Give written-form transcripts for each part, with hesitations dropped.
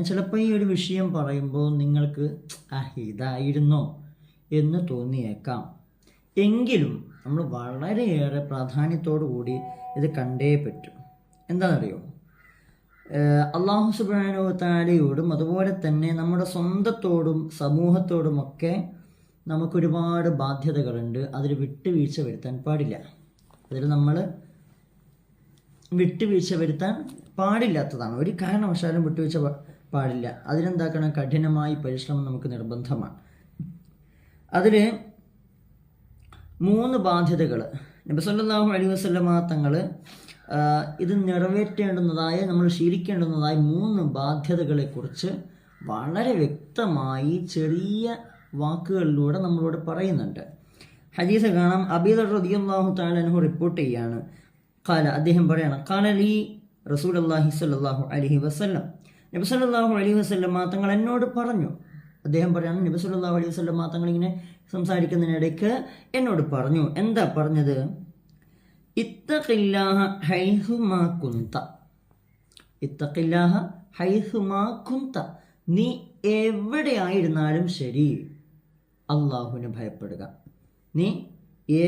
ചിലപ്പോൾ ഈ ഒരു വിഷയം പറയുമ്പോൾ നിങ്ങൾക്ക് ഇതായിരുന്നോ എന്ന് തോന്നിയേക്കാം. എങ്കിലും നമ്മൾ വളരെയേറെ പ്രാധാന്യത്തോടു കൂടി ഇത് കണ്ടേ പറ്റും. എന്താണെന്നറിയോ, അള്ളാഹു സുബ്ഹാനഹു വ തആലയോടും അതുപോലെ തന്നെ നമ്മുടെ സ്വന്തത്തോടും സമൂഹത്തോടുമൊക്കെ നമുക്കൊരുപാട് ബാധ്യതകളുണ്ട്. അതിൽ വിട്ടുവീഴ്ച വരുത്താൻ പാടില്ല. അതിൽ നമ്മൾ വിട്ടുവീഴ്ച വരുത്താൻ പാടില്ലാത്തതാണ്. ഒരു കാരണവശാലും വിട്ടുവീഴ്ച പാടില്ല. അതിനെന്താക്കണം, കഠിനമായി പരിശ്രമം നമുക്ക് നിർബന്ധമാണ്. അതിൽ 3 ബാധ്യതകൾ നബി സല്ലല്ലാഹു അലൈഹി വസല്ലമ തങ്ങൾ ഇത് നിറവേറ്റേണ്ടുന്നതായ, നമ്മൾ ശീലിക്കേണ്ടുന്നതായ 3 ബാധ്യതകളെക്കുറിച്ച് വളരെ വ്യക്തമായി ചെറിയ വാക്കുകളിലൂടെ നമ്മളോട് പറയുന്നുണ്ട്. ഹദീസ് കാണാം. അബീ ദർ റളിയല്ലാഹു തആല അൻഹു റിപ്പോർട്ട് ചെയ്യാണ്. അദ്ദേഹം പറയാണ്, ഖാല ലീ റസൂലുള്ളാഹി സ്വല്ലല്ലാഹു അലൈഹി വസല്ലം, നബി സല്ലല്ലാഹു അലൈഹി വസല്ലം തങ്ങൾ എന്നോട് പറഞ്ഞു. അദ്ദേഹം പറയാണ്, നബി സല്ലല്ലാഹു അലൈഹി വസല്ലം തങ്ങൾ ഇങ്ങനെ സംസാരിക്കുന്നതിനിടയ്ക്ക് എന്നോട് പറഞ്ഞു. എന്താ പറഞ്ഞത്? ഇത്തഖില്ലാഹ ഹൈസുമാ കുന്ത, ഇത്തഖില്ലാഹ ഹൈസുമാ കുന്ത, നീ എവിടെയായിരുന്നാലും ശരി അള്ളാഹുവിനെ ഭയപ്പെടുക. നീ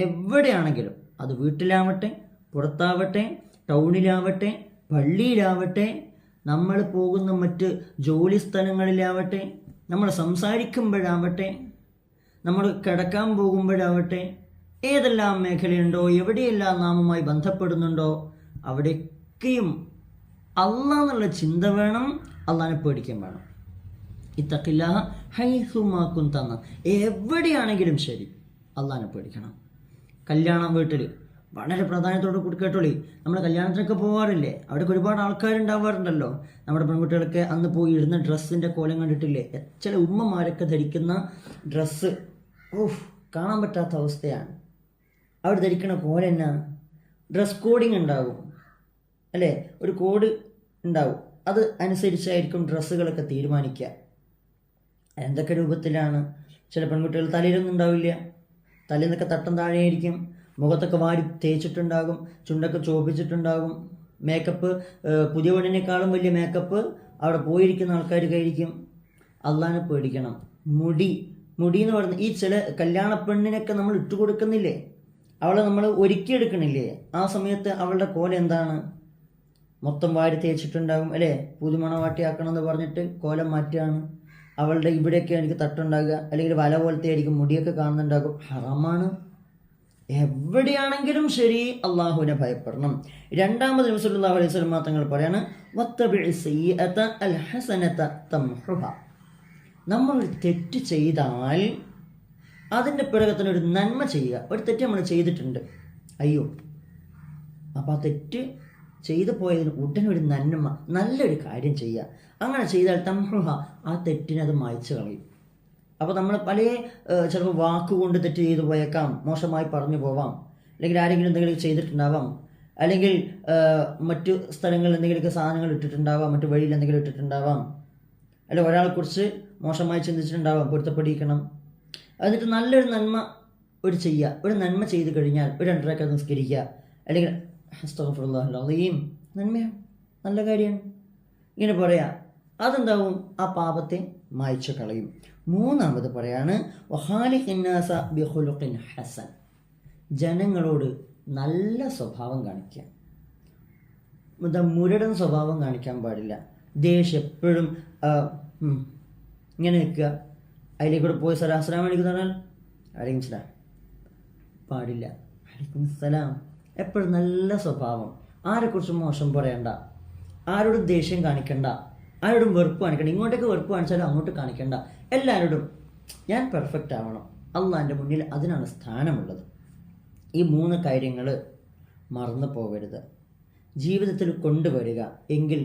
എവിടെയാണെങ്കിലും, അത് വീട്ടിലാവട്ടെ, പുറത്താവട്ടെ, ടൗണിലാവട്ടെ, പള്ളിയിലാവട്ടെ, നമ്മൾ പോകുന്ന മറ്റ് ജോലി സ്ഥലങ്ങളിലാവട്ടെ, നമ്മൾ സംസാരിക്കുമ്പോഴാവട്ടെ, നമ്മൾ കിടക്കാൻ പോകുമ്പോഴാവട്ടെ, ഏതെല്ലാം മേഖലയുണ്ടോ, എവിടെയെല്ലാം നാമുമായി ബന്ധപ്പെടുന്നുണ്ടോ, അവിടെയൊക്കെയും അള്ളാഹ് എന്നുള്ള ചിന്ത വേണം, അള്ളാഹിനെ പേടിക്കാൻ വേണം. ഇത്തഖില്ലാഹ ഹൈസുമാ കുന്ത, എവിടെയാണെങ്കിലും ശരി അള്ളാഹിനെ പേടിക്കണം. കല്യാണം വീട്ടിൽ വളരെ പ്രാധാന്യത്തോടെ കേട്ടോളി. നമ്മൾ കല്യാണത്തിനൊക്കെ പോകാറില്ലേ, അവിടേക്ക് ഒരുപാട് ആൾക്കാരുണ്ടാവാറുണ്ടല്ലോ. നമ്മുടെ പെൺകുട്ടികളൊക്കെ അന്ന് പോയി ഇടുന്ന ഡ്രസ്സിൻ്റെ കോലം കണ്ടിട്ടില്ലേ? ചില ഉമ്മമാരൊക്കെ ധരിക്കുന്ന ഡ്രസ്സ് കാണാൻ പറ്റാത്ത അവസ്ഥയാണ്. അവർ ധരിക്കണ കോലം എന്നാ? ഡ്രസ് കോഡിങ് ഉണ്ടാകും അല്ലേ, ഒരു കോഡ് ഉണ്ടാവും. അത് അനുസരിച്ചായിരിക്കും ഡ്രസ്സുകളൊക്കെ തീരുമാനിക്കുക. എന്തൊക്കെ രൂപത്തിലാണ്? ചില പെൺകുട്ടികൾ തലയിലൊന്നും ഉണ്ടാവില്ല, തലേന്നൊക്കെ തട്ടം താഴെയായിരിക്കും, മുഖത്തൊക്കെ വാരി തേച്ചിട്ടുണ്ടാകും, ചുണ്ടൊക്കെ ചോപ്പിച്ചിട്ടുണ്ടാകും. മേക്കപ്പ്, പുതിയ പെണ്ണിനേക്കാളും വലിയ മേക്കപ്പ് അവിടെ പോയിരിക്കുന്ന ആൾക്കാർക്കായിരിക്കും. അള്ളാഹിനെ പേടിക്കണം. മുടി എന്ന് പറയുന്നത്, ഈ ചില കല്യാണ പെണ്ണിനൊക്കെ നമ്മൾ ഇട്ട് കൊടുക്കുന്നില്ലേ, അവളെ നമ്മൾ ഒരുക്കിയെടുക്കണില്ലേ, ആ സമയത്ത് അവളുടെ കോലം എന്താണ്? മൊത്തം വാരി തേച്ചിട്ടുണ്ടാകും അല്ലേ, പുതുമണവാട്ടിയാക്കണം എന്ന് പറഞ്ഞിട്ട് കോലം മാറ്റുകയാണ്. അവളുടെ ഇവിടെയൊക്കെ എനിക്ക് തട്ടുണ്ടാകുക, അല്ലെങ്കിൽ വല പോലത്തെ ആയിരിക്കും, മുടിയൊക്കെ കാണുന്നുണ്ടാകും. ഹറാമാണ്. എവിടെയാണെങ്കിലും ശരി അള്ളാഹുവിനെ ഭയപ്പെടണം. രണ്ടാമത് നബി സല്ലല്ലാഹു അലൈഹി വസല്ലം തങ്ങൾ പറയാണ്, വത്തബിഇ സയ്യിഅത അൽ ഹസനത തംഹുഹ, നമ്മൾ ഒരു തെറ്റ് ചെയ്താൽ അതിൻ്റെ പിറകെ തന്നെ ഒരു നന്മ ചെയ്യുക. ഒരു തെറ്റ് നമ്മൾ ചെയ്തിട്ടുണ്ട്, അയ്യോ, അപ്പോൾ ആ തെറ്റ് ചെയ്തു പോയതിന് ഉടനെ ഒരു നന്മ, നല്ലൊരു കാര്യം ചെയ്യുക. അങ്ങനെ ചെയ്താൽ തംഹുഹ, ആ തെറ്റിനെ അത് മായ്ച്ചു കളയും. അപ്പോൾ നമ്മൾ ചിലപ്പോൾ വാക്കുകൊണ്ട് തെറ്റ് ചെയ്തു പോയേക്കാം, മോശമായി പറഞ്ഞു പോവാം, അല്ലെങ്കിൽ ആരെങ്കിലും എന്തെങ്കിലും ചെയ്തിട്ടുണ്ടാവാം, അല്ലെങ്കിൽ മറ്റു സ്ഥലങ്ങളിൽ എന്തെങ്കിലുമൊക്കെ സാധനങ്ങൾ ഇട്ടിട്ടുണ്ടാവാം, മറ്റു വഴിയിൽ എന്തെങ്കിലും ഇട്ടിട്ടുണ്ടാവാം, അല്ലെങ്കിൽ ഒരാളെക്കുറിച്ച് മോശമായി ചിന്തിച്ചിട്ടുണ്ടാവാം. പൊരുത്തപ്പെടിക്കണം. എന്നിട്ട് നല്ലൊരു നന്മ ചെയ്യുക. ഒരു നന്മ ചെയ്ത് കഴിഞ്ഞാൽ ഒരു 2 റക്അത്ത് നിസ്കരിക്കുക, അല്ലെങ്കിൽ അസ്തഗ്ഫിറുല്ലാഹൽ അസീം, നന്മയാണ്, നല്ല കാര്യമാണ്, ഇങ്ങനെ പറയാം. അതെന്താവും? ആ പാപത്തെ മായ്ച്ചു കളയും. മൂന്നാമത് പറയാണ്, വഖാലിഖിന്നാസ ബിഖുലുഖിൻ ഹസൻ, ജനങ്ങളോട് നല്ല സ്വഭാവം കാണിക്കുക. മുരടൻ സ്വഭാവം കാണിക്കാൻ പാടില്ല. ദേഷ്യം എപ്പോഴും ഇങ്ങനെ നിൽക്കുക. അതിലേക്കൂടെ പോയി അസ്സലാമു അലൈക്കും പറഞ്ഞാൽ അലൈക്കും സലാം പാടില്ല, അലൈക്കും സലാം. എപ്പോഴും നല്ല സ്വഭാവം, ആരെക്കുറിച്ചും മോശം പറയണ്ട, ആരോടും ദേഷ്യം കാണിക്കണ്ട, ആരോടും വെറുപ്പ് കാണിക്കണ്ട. ഇങ്ങോട്ടേക്ക് വെറുപ്പ് കാണിച്ചാലും അങ്ങോട്ട് കാണിക്കണ്ട. എല്ലാവരോടും ഞാൻ പെർഫെക്റ്റ് ആവണം. അള്ളാഹിൻ്റെ മുന്നിൽ അതിനാണ് സ്ഥാനമുള്ളത്. ഈ 3 കാര്യങ്ങൾ മറന്നു പോകരുത്, ജീവിതത്തിൽ കൊണ്ടുവരിക. എങ്കിൽ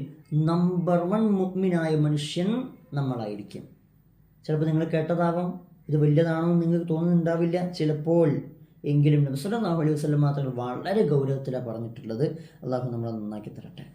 നമ്പർ 1 മുഅ്മിനായ മനുഷ്യൻ നമ്മളായിരിക്കും. ചിലപ്പോൾ നിങ്ങൾ കേട്ടതാവാം, ഇത് വലിയതാണെന്ന് നിങ്ങൾക്ക് തോന്നുന്നുണ്ടാവില്ല ചിലപ്പോൾ. എങ്കിലും നബി സല്ലല്ലാഹു അലൈഹി വസല്ലം മാത്രം വളരെ ഗൗരവത്തിലാണ് പറഞ്ഞിട്ടുള്ളത്. അള്ളാഹു നമ്മളെ നന്നാക്കി തരട്ടെ.